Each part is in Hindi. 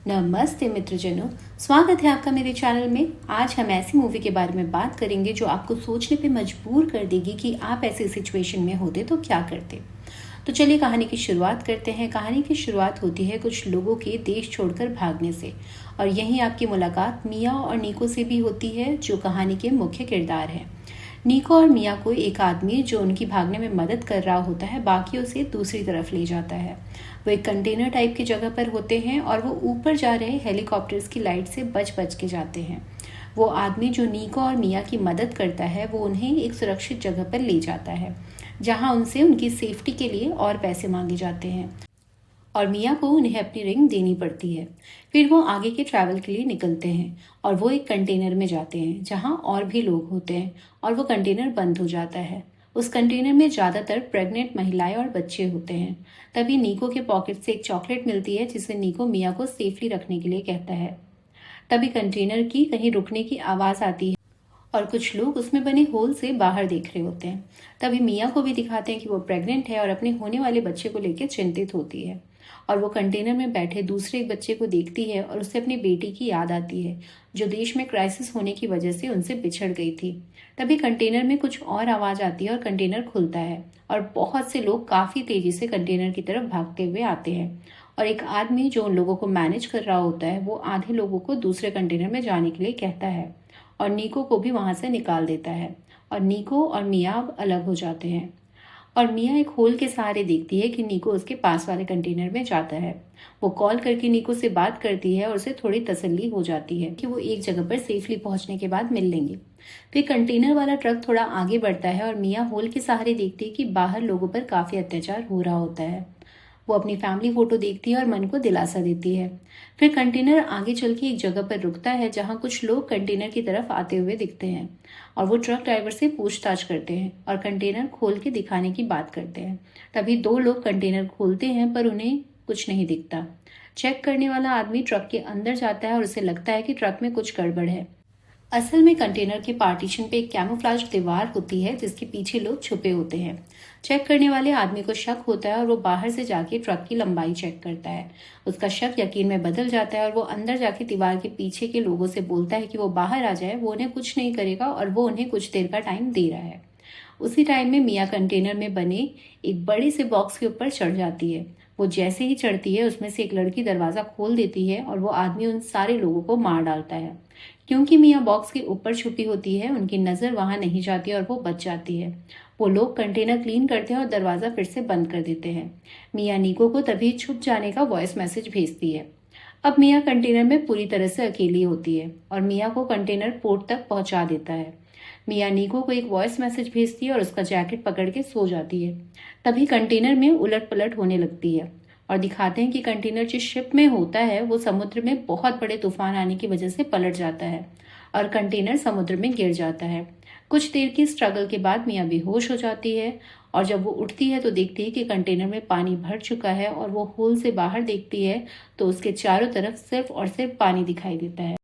नमस्ते मित्रजनों, स्वागत है आपका मेरे चैनल में। आज हम ऐसी मूवी के बारे में बात करेंगे जो आपको सोचने पे मजबूर कर देगी कि आप ऐसी सिचुएशन में होते तो क्या करते। तो चलिए कहानी की शुरुआत करते हैं। कहानी की शुरुआत होती है कुछ लोगों के देश छोड़कर भागने से, और यहीं आपकी मुलाकात मिया और नीको से भी होती है, जो कहानी के मुख्य किरदार हैं। नीको और मिया को एक आदमी जो उनकी भागने में मदद कर रहा होता है, बाकियों से दूसरी तरफ ले जाता है। वो एक कंटेनर टाइप की जगह पर होते हैं और वो ऊपर जा रहे हेलीकॉप्टर्स की लाइट से बच बच के जाते हैं। वो आदमी जो नीको और मिया की मदद करता है, वो उन्हें एक सुरक्षित जगह पर ले जाता है, जहां उनसे उनकी सेफ्टी के लिए और पैसे मांगे जाते हैं और मिया को उन्हें अपनी रिंग देनी पड़ती है। फिर वो आगे के ट्रैवल के लिए निकलते हैं और वो एक कंटेनर में जाते हैं जहां और भी लोग होते हैं, और वो कंटेनर बंद हो जाता है। उस कंटेनर में ज़्यादातर प्रेग्नेंट महिलाएं और बच्चे होते हैं। तभी नीको के पॉकेट से एक चॉकलेट मिलती है, जिसे नीको मिया को सेफली रखने के लिए कहता है। तभी कंटेनर की कहीं रुकने की आवाज़ आती है और कुछ लोग उसमें बने होल से बाहर देख रहे होते हैं। तभी मिया को भी दिखाते हैं कि वो प्रेग्नेंट है और अपने होने वाले बच्चे को लेकर चिंतित होती है, और वो कंटेनर में बैठे दूसरे एक बच्चे को देखती है और उसे अपनी बेटी की याद आती है, जो देश में क्राइसिस होने की वजह से उनसे बिछड़ गई थी। तभी कंटेनर में कुछ और आवाज़ आती है और कंटेनर खुलता है, और बहुत से लोग काफ़ी तेज़ी से कंटेनर की तरफ भागते हुए आते हैं, और एक आदमी जो उन लोगों को मैनेज कर रहा होता है, वो आधे लोगों को दूसरे कंटेनर में जाने के लिए कहता है और नीको को भी वहां से निकाल देता है, और नीको और मिया अब अलग हो जाते हैं। और मिया एक होल के सहारे देखती है कि नीको उसके पास वाले कंटेनर में जाता है। वो कॉल करके नीको से बात करती है और उसे थोड़ी तसल्ली हो जाती है कि वो एक जगह पर सेफली पहुंचने के बाद मिल लेंगे। फिर कंटेनर वाला ट्रक थोड़ा आगे बढ़ता है और मिया होल के सहारे देखती है कि बाहर लोगों पर काफी अत्याचार हो रहा होता है। वो अपनी फैमिली फोटो देखती है और मन को दिलासा देती है। फिर कंटेनर आगे चल के एक जगह पर रुकता है जहां कुछ लोग कंटेनर की तरफ आते हुए दिखते हैं, और वो ट्रक ड्राइवर से पूछताछ करते हैं और कंटेनर खोल के दिखाने की बात करते हैं। तभी दो लोग कंटेनर खोलते हैं, पर उन्हें कुछ नहीं दिखता। चेक करने वाला आदमी ट्रक के अंदर जाता है और उसे लगता है कि ट्रक में कुछ गड़बड़ है। असल में कंटेनर के पार्टीशन पे एक कैमोफ्लेज दीवार होती है, जिसके पीछे लोग छुपे होते हैं। चेक करने वाले आदमी को शक होता है और वो बाहर से जाके ट्रक की लंबाई चेक करता है। उसका शक यकीन में बदल जाता है और वो अंदर जाके दीवार के पीछे के लोगों से बोलता है कि वो बाहर आ जाए, वो उन्हें कुछ नहीं करेगा और वो उन्हें कुछ देर का टाइम दे रहा है। उसी टाइम में मिया कंटेनर में बने एक बड़े से बॉक्स के ऊपर चढ़ जाती है। वो जैसे ही चढ़ती है, उसमें से एक लड़की दरवाजा खोल देती है और वो आदमी उन सारे लोगों को मार डालता है। क्योंकि मिया बॉक्स के ऊपर छुपी होती है, उनकी नजर वहां नहीं जाती और वो बच जाती है। वो लोग कंटेनर क्लीन करते हैं और दरवाजा फिर से बंद कर देते हैं। मिया नीको को तभी छुप जाने का वॉइस मैसेज भेजती है। अब मिया कंटेनर में पूरी तरह से अकेली होती है और मिया को कंटेनर पोर्ट तक पहुंचा देता है। मिया नीको को एक वॉइस मैसेज भेजती है और उसका जैकेट पकड़ के सो जाती है। तभी कंटेनर में उलट पलट होने लगती है और दिखाते हैं कि कंटेनर जिस शिप में होता है, वो समुद्र में बहुत बड़े तूफान आने की वजह से पलट जाता है और कंटेनर समुद्र में गिर जाता है। कुछ देर की स्ट्रगल के बाद मिया बेहोश हो जाती है, और जब वो उठती है तो देखती है कि कंटेनर में पानी भर चुका है, और वो होल से बाहर देखती है तो उसके चारों तरफ सिर्फ और सिर्फ पानी दिखाई देता है।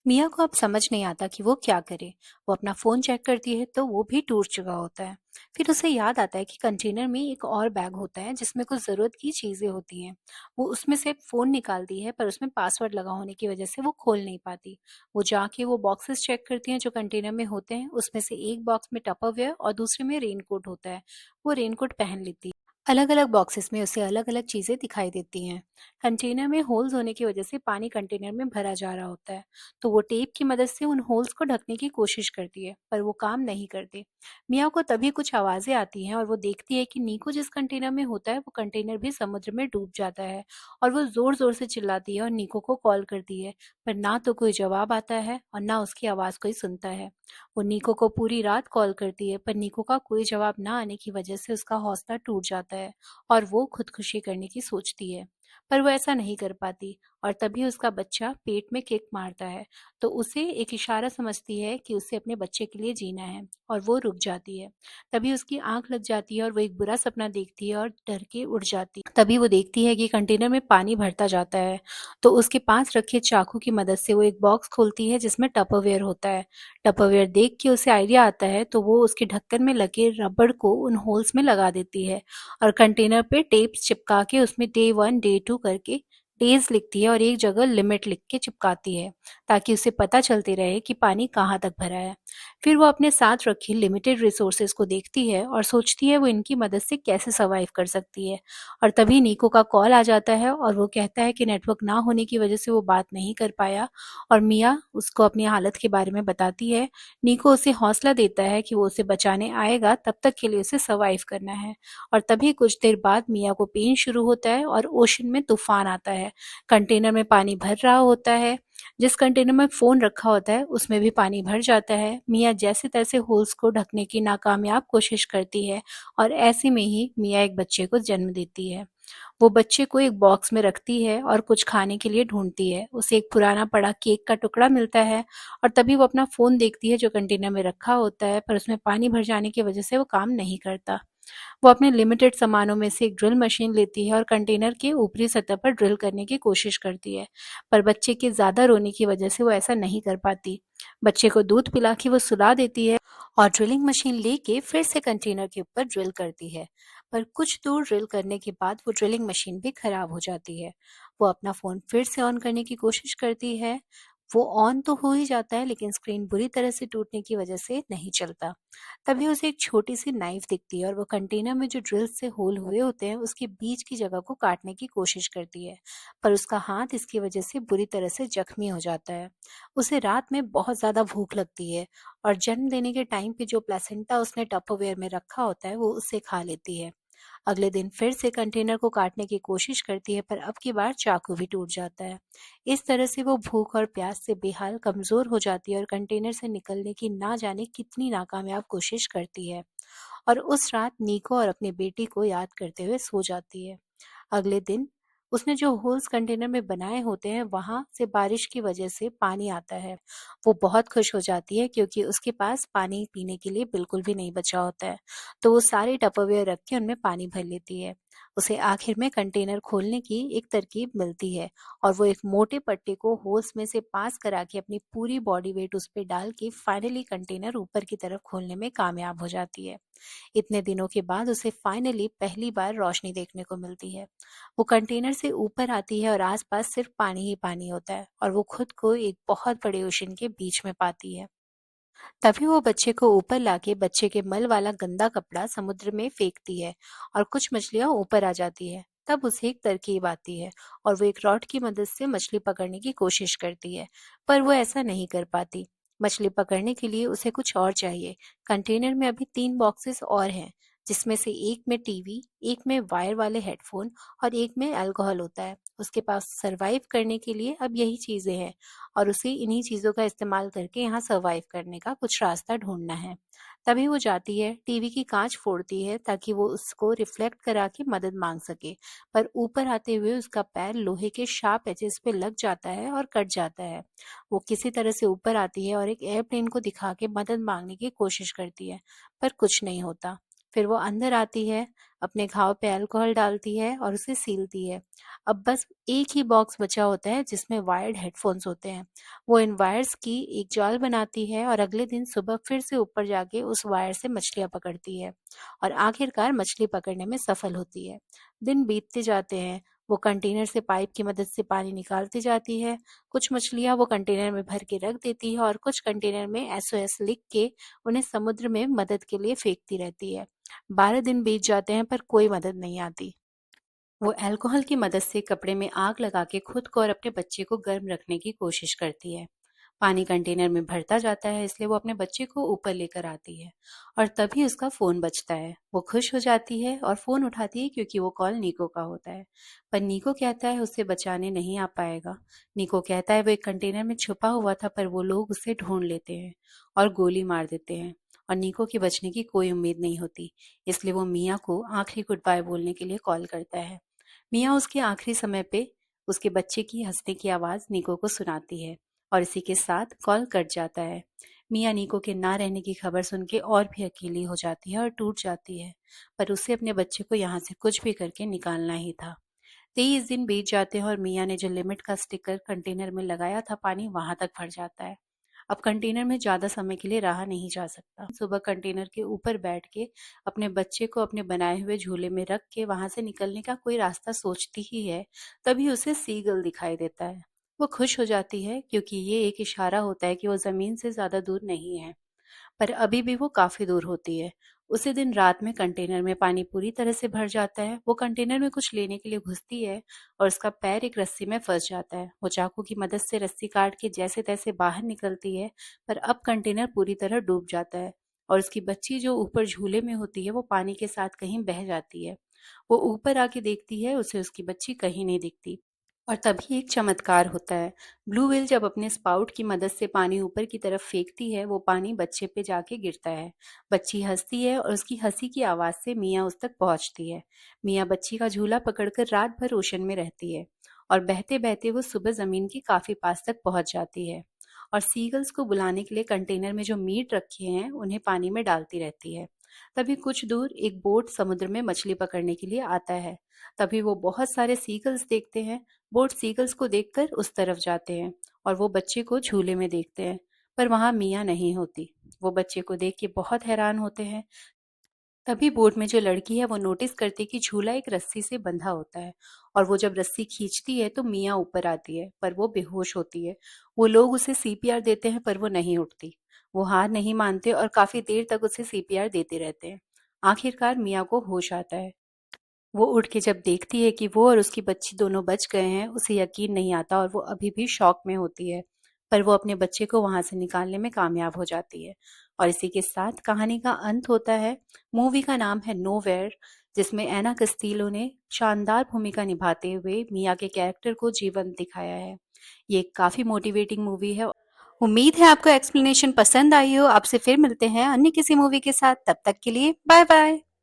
मिया को अब समझ नहीं आता कि वो क्या करे। वो अपना फोन चेक करती है तो वो भी टूट चुका होता है। फिर उसे याद आता है कि कंटेनर में एक और बैग होता है जिसमें कुछ जरूरत की चीजें होती हैं। वो उसमें से फोन निकालती है, पर उसमें पासवर्ड लगा होने की वजह से वो खोल नहीं पाती। वो जाके वो बॉक्सेस चेक करती है जो कंटेनर में होते हैं। उसमें से एक बॉक्स में टपरवेयर और दूसरे में रेनकोट होता है। वो रेनकोट पहन लेती है। अलग अलग बॉक्सेस में उसे अलग अलग चीजें दिखाई देती हैं। कंटेनर में होल्स होने की वजह से पानी कंटेनर में भरा जा रहा होता है, तो वो टेप की मदद से उन होल्स को ढकने की कोशिश करती है, पर वो काम नहीं करते। मिया को तभी कुछ आवाजें आती हैं और वो देखती है कि नीको जिस कंटेनर में होता है, वो कंटेनर भी समुद्र में डूब जाता है। और वो जोर जोर से चिल्लाती है और नीको को कॉल करती है, पर ना तो कोई जवाब आता है और ना उसकी आवाज कोई सुनता है। वो नीको को पूरी रात कॉल करती है, पर नीको का कोई जवाब ना आने की वजह से उसका हौसला टूट जाता है और वो खुदकुशी करने की सोचती है, पर वो ऐसा नहीं कर पाती। और तभी उसका बच्चा पेट में किक मारता है, तो उसे एक इशारा समझती है कि उसे अपने बच्चे के लिए जीना है, और वो रुक जाती है। तभी उसकी आंख लग जाती है और वो एक बुरा सपना देखती है और डर के उठ जाती है। तभी वो देखती है कि कंटेनर में पानी भरता जाता है, तो उसके पास रखे चाकू की मदद से वो एक बॉक्स खोलती है जिसमें टपरवेयर होता है। टपरवेयर देख के उसे आइडिया आता है, तो वो उसके ढक्कन में लगे रबड़ को उन होल्स में लगा देती है और कंटेनर पे टेप चिपका के उसमें डे 1 डे 2 करके डेज लिखती है और एक जगह लिमिट लिख के चिपकाती है ताकि उसे पता चलती रहे कि पानी कहाँ तक भरा है। फिर वो अपने साथ रखी लिमिटेड रिसोर्सेज को देखती है और सोचती है वो इनकी मदद से कैसे सर्वाइव कर सकती है। और तभी निको का कॉल आ जाता है और वो कहता है कि नेटवर्क ना होने की वजह से वो बात नहीं कर पाया, और मिया उसको अपनी हालत के बारे में बताती है। निको उसे हौसला देता है कि वो उसे बचाने आएगा, तब तक के लिए उसे सर्वाइव करना है। और तभी कुछ देर बाद मिया को पेन शुरू होता है और ओशन में तूफान आता है। कंटेनर में पानी भर रहा होता है। जिस कंटेनर में फ़ोन रखा होता है उसमें भी पानी भर जाता है। मिया जैसे तैसे होल्स को ढकने की नाकामयाब कोशिश करती है और ऐसे में ही मिया एक बच्चे को जन्म देती है। वो बच्चे को एक बॉक्स में रखती है और कुछ खाने के लिए ढूंढती है। उसे एक पुराना पड़ा केक का टुकड़ा मिलता है और तभी वो अपना फ़ोन देखती है जो कंटेनर में रखा होता है, पर उसमें पानी भर जाने की वजह से वो काम नहीं करता। वो अपने लिमिटेड सामानों में से एक ड्रिल मशीन लेती है और कंटेनर के ऊपरी सतह पर ड्रिल करने की कोशिश करती है, पर बच्चे के ज़्यादा रोने की वजह से वो ऐसा नहीं कर पाती। बच्चे को दूध पिला के वो सुला देती है और ड्रिलिंग मशीन लेके फिर से कंटेनर के ऊपर ड्रिल करती है। पर कुछ दूर ड्रिल करने के बाद वो ड्रिलिंग मशीन भी खराब हो जाती है। वो अपना फ़ोन फिर से ऑन करने की कोशिश करती है। वो ऑन तो हो ही जाता है, लेकिन स्क्रीन बुरी तरह से टूटने की वजह से नहीं चलता। तभी उसे एक छोटी सी नाइफ दिखती है और वो कंटेनर में जो ड्रिल से होल हुए होते हैं उसके बीच की जगह को काटने की कोशिश करती है, पर उसका हाथ इसकी वजह से बुरी तरह से जख्मी हो जाता है। उसे रात में बहुत ज़्यादा भूख लगती है और जन्म देने के टाइम पे जो प्लेसेंटा उसने टपरवेयर में रखा होता है वो उसे खा लेती है। अगले दिन फिर से कंटेनर को काटने की कोशिश करती है, पर अब की बार चाकू भी टूट जाता है। इस तरह से वो भूख और प्यास से बेहाल कमजोर हो जाती है और कंटेनर से निकलने की ना जाने कितनी नाकामयाब कोशिश करती है, और उस रात निको और अपनी बेटी को याद करते हुए सो जाती है। अगले दिन उसने जो होल्स कंटेनर में बनाए होते हैं वहां से बारिश की वजह से पानी आता है। वो बहुत खुश हो जाती है क्योंकि उसके पास पानी पीने के लिए बिल्कुल भी नहीं बचा होता है। तो वो सारे टपरवेयर रख के उनमें पानी भर लेती है। उसे आखिर में कंटेनर खोलने की एक तरकीब मिलती है और वो एक मोटे पट्टे को होल्स में से पास करा के अपनी पूरी बॉडी वेट उस पर डाल के फाइनली कंटेनर ऊपर की तरफ खोलने में कामयाब हो जाती है। इतने दिनों के बाद उसे फाइनली पहली बार रोशनी देखने को मिलती है। वो कंटेनर से ऊपर आती है और आसपास सिर्फ पानी ही पानी होता है और वो खुद को एक बहुत बड़े ओशन के बीच में पाती है। तभी वो बच्चे को ऊपर लाके बच्चे के मल वाला गंदा कपड़ा समुद्र में फेंकती है और कुछ मछलियां ऊपर आ जाती है। तब उसे एक तरकीब आती है और वो एक रॉड की मदद से मछली पकड़ने की कोशिश करती है, पर वो ऐसा नहीं कर पाती। मछली पकड़ने के लिए उसे कुछ और चाहिए। कंटेनर में अभी 3 बॉक्सेस और हैं, जिसमें से एक में टीवी, एक में वायर वाले हेडफोन और एक में अल्कोहल होता है। उसके पास सरवाइव करने के लिए अब यही चीजें हैं और उसे इन्हीं चीज़ों का इस्तेमाल करके यहाँ सर्वाइव करने का कुछ रास्ता ढूंढना है। तभी वो जाती है, टीवी की कांच फोड़ती है ताकि वो उसको रिफ्लेक्ट करा के मदद मांग सके, पर ऊपर आते हुए उसका पैर लोहे के शार्प एजेस पे लग जाता है और कट जाता है। वो किसी तरह से ऊपर आती है और एक एयरप्लेन को दिखा के मदद मांगने की कोशिश करती है, पर कुछ नहीं होता। फिर वो अंदर आती है, अपने घाव पे अल्कोहल डालती है और उसे सीलती है। अब बस एक ही बॉक्स बचा होता है जिसमें वायर्ड हेडफोन्स होते हैं। वो इन वायर्स की एक जाल बनाती है और अगले दिन सुबह फिर से ऊपर जाके उस वायर से मछलियां पकड़ती है और आखिरकार मछली पकड़ने में सफल होती है। दिन बीतते जाते हैं। वो कंटेनर से पाइप की मदद से पानी निकालती जाती है। कुछ मछलियां वो कंटेनर में भर के रख देती है और कुछ कंटेनर में SOS लिख के उन्हें समुद्र में मदद के लिए फेंकती रहती है। 12 दिन बीत जाते हैं पर कोई मदद नहीं आती। वो अल्कोहल की मदद से कपड़े में आग लगा के खुद को और अपने बच्चे को गर्म रखने की कोशिश करती है। पानी कंटेनर में भरता जाता है, इसलिए वो अपने बच्चे को ऊपर लेकर आती है और तभी उसका फोन बजता है। वो खुश हो जाती है और फोन उठाती है क्योंकि वो कॉल निको का होता है। पर निको कहता है उसे बचाने नहीं आ पाएगा। निको कहता है वो एक कंटेनर में छुपा हुआ था, पर वो लोग उसे ढूंढ लेते हैं और गोली मार देते हैं और निको की बचने की कोई उम्मीद नहीं होती। इसलिए वो मिया को आखिरी गुड बाय बोलने के लिए कॉल करता है। मिया उसके आखिरी समय पे उसके बच्चे की हंसने की आवाज निको को सुनाती है और इसी के साथ कॉल कट जाता है। मिया निको के ना रहने की खबर सुन के और भी अकेली हो जाती है और टूट जाती है, पर उसे अपने बच्चे को यहाँ से कुछ भी करके निकालना ही था। 23 दिन बीत जाते हैं और मिया ने जो लिमिट का स्टिकर कंटेनर में लगाया था पानी वहां तक भर जाता है। अब कंटेनर में ज़्यादा समय के लिए रहा नहीं जा सकता। सुबह कंटेनर के ऊपर बैठ के अपने बच्चे को अपने बनाए हुए झूले में रख के वहां से निकलने का कोई रास्ता सोचती ही है, तभी उसे सीगल दिखाई देता है। वो खुश हो जाती है क्योंकि ये एक इशारा होता है कि वो जमीन से ज्यादा दूर नहीं है, पर अभी भी वो काफी दूर होती है। उसी दिन रात में कंटेनर में पानी पूरी तरह से भर जाता है। वो कंटेनर में कुछ लेने के लिए घुसती है और उसका पैर एक रस्सी में फंस जाता है। वो चाकू की मदद से रस्सी काट के जैसे तैसे बाहर निकलती है, पर अब कंटेनर पूरी तरह डूब जाता है और उसकी बच्ची जो ऊपर झूले में होती है वो पानी के साथ कहीं बह जाती है। वो ऊपर आके देखती है, उसे उसकी बच्ची कहीं नहीं दिखती। और तभी एक चमत्कार होता है। ब्लू व्हेल जब अपने स्पाउट की मदद से पानी ऊपर की तरफ फेंकती है, वो पानी बच्चे पे जाके गिरता है। बच्ची हंसती है और उसकी हंसी की आवाज से मियाँ उस तक पहुंचती है। मियाँ बच्ची का झूला पकड़कर रात भर ओशन में रहती है और बहते बहते वो सुबह जमीन के काफी पास तक पहुंच जाती है और सीगल्स को बुलाने के लिए कंटेनर में जो मीट रखे हैं उन्हें पानी में डालती रहती है। तभी कुछ दूर एक बोट समुद्र में मछली पकड़ने के लिए आता है। तभी वो बहुत सारे सीगल्स देखते हैं। बोट सीगल्स को देखकर उस तरफ जाते हैं और वो बच्चे को झूले में देखते हैं, पर वहां मियाँ नहीं होती। वो बच्चे को देख के बहुत हैरान होते हैं। तभी बोट में जो लड़की है वो नोटिस करती है कि झूला एक रस्सी से बंधा होता है और वो जब रस्सी खींचती है तो मियाँ ऊपर आती है, पर वो बेहोश होती है। वो लोग उसे सीपीआर देते हैं पर वो नहीं उठती। वो हार नहीं मानते और काफी देर तक उसे सीपीआर देते रहते हैं। आखिरकार मियाँ को होश आता है। वो उठ के जब देखती है कि वो और उसकी बच्ची दोनों बच गए हैं, उसे यकीन नहीं आता और वो अभी भी शॉक में होती है। पर वो अपने बच्चे को वहां से निकालने में कामयाब हो जाती है। और इसी के साथ कहानी का अंत होता है। मूवी का नाम है नोवेयर, जिसमें एना कस्तीलो ने शानदार भूमिका निभाते हुए मिया के कैरेक्टर को जीवंत दिखाया है। ये एक काफी मोटिवेटिंग मूवी है। उम्मीद है आपको एक्सप्लेनेशन पसंद आई हो। आपसे फिर मिलते हैं अन्य किसी मूवी के साथ। तब तक के लिए बाय बाय।